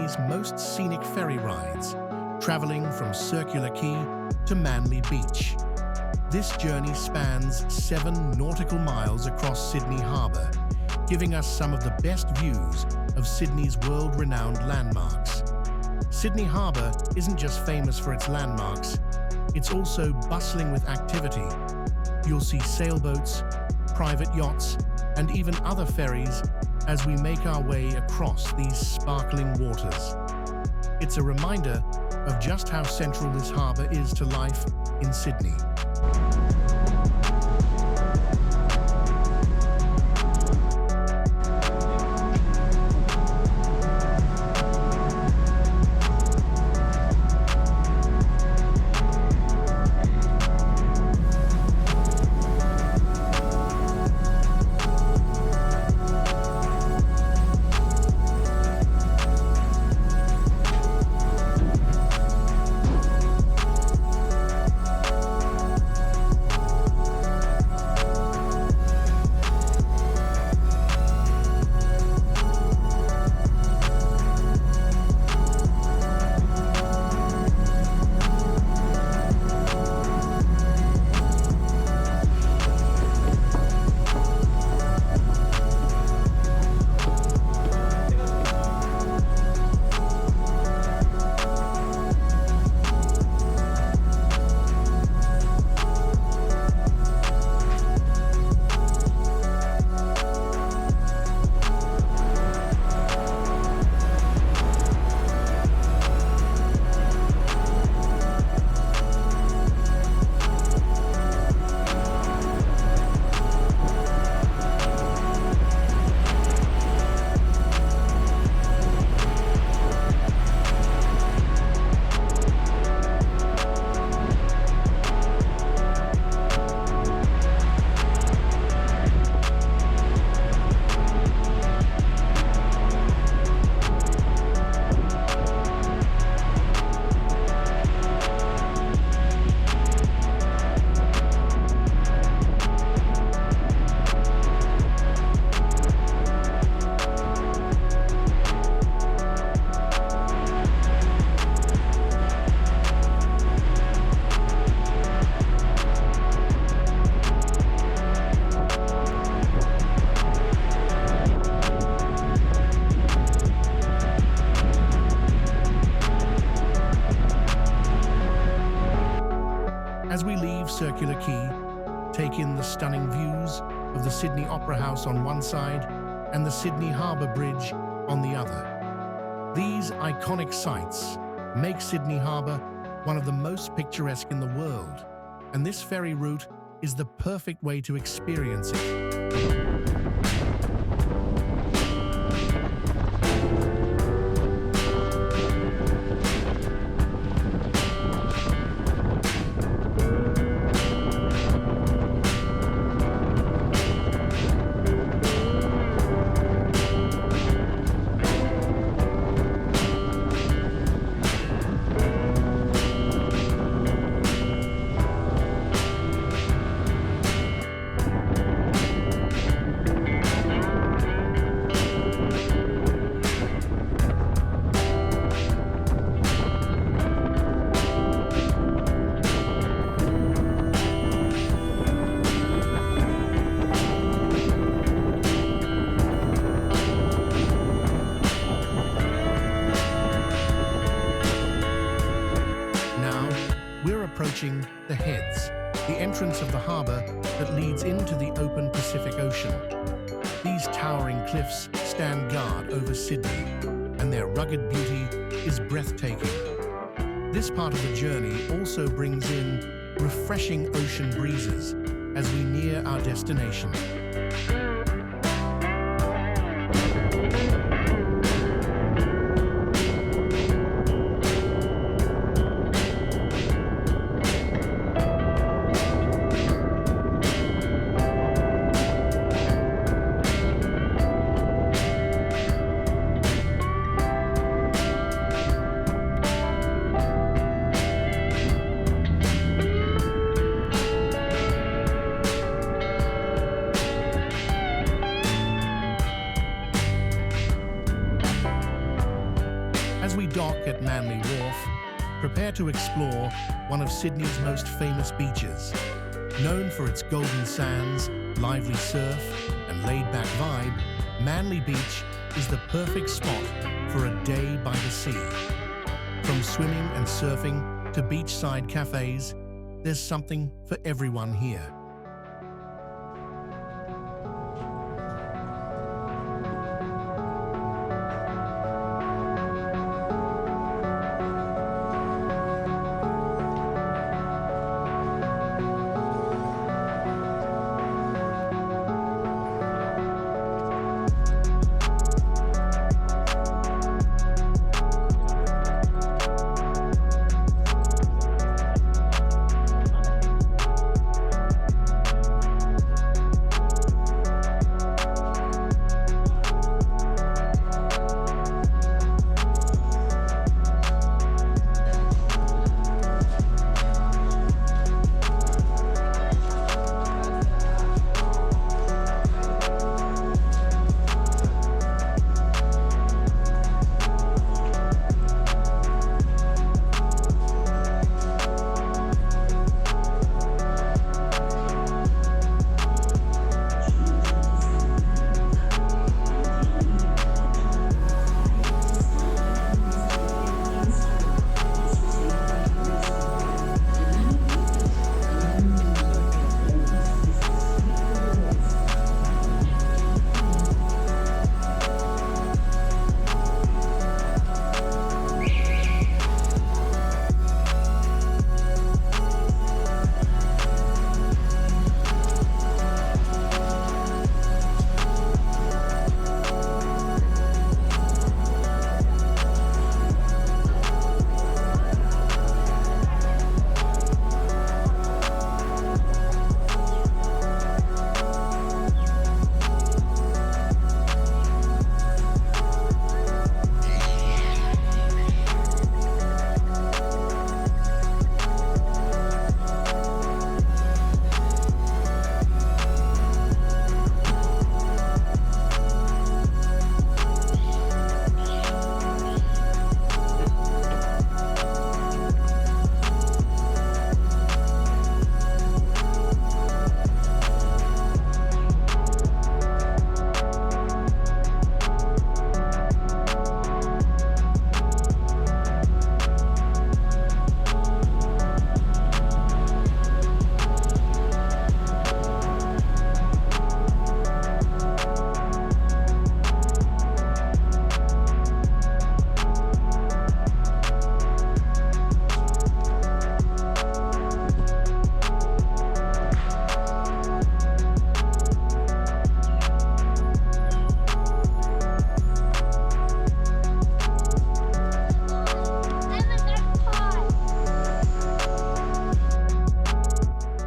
Sydney's most scenic ferry rides, travelling from Circular Quay to Manly Beach. This journey spans 7 nautical miles across Sydney Harbour, giving us some of the best views of Sydney's world-renowned landmarks. Sydney Harbour isn't just famous for its landmarks, it's also bustling with activity. You'll see sailboats, private yachts, and even other ferries as we make our way across these sparkling waters. It's a reminder of just how central this harbour is to life in Sydney. As we leave Circular Quay, take in the stunning views of the Sydney Opera House on one side and the Sydney Harbour Bridge on the other. These iconic sights make Sydney Harbour one of the most picturesque in the world, and this ferry route is the perfect way to experience it. Approaching the Heads, the entrance of the harbour that leads into the open Pacific Ocean. These towering cliffs stand guard over Sydney, and their rugged beauty is breathtaking. This part of the journey also brings in refreshing ocean breezes as we near our destination. dock at Manly Wharf, prepare to explore one of Sydney's most famous beaches. Known for its golden sands, lively surf, and laid-back vibe, Manly Beach is the perfect spot for a day by the sea. From swimming and surfing to beachside cafes, there's something for everyone here.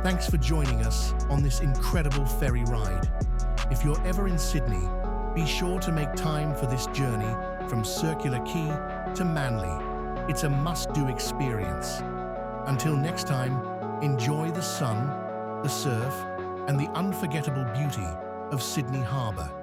Thanks for joining us on this incredible ferry ride. If you're ever in Sydney, be sure to make time for this journey from Circular Quay to Manly. It's a must-do experience. Until next time, enjoy the sun, the surf, and the unforgettable beauty of Sydney Harbour.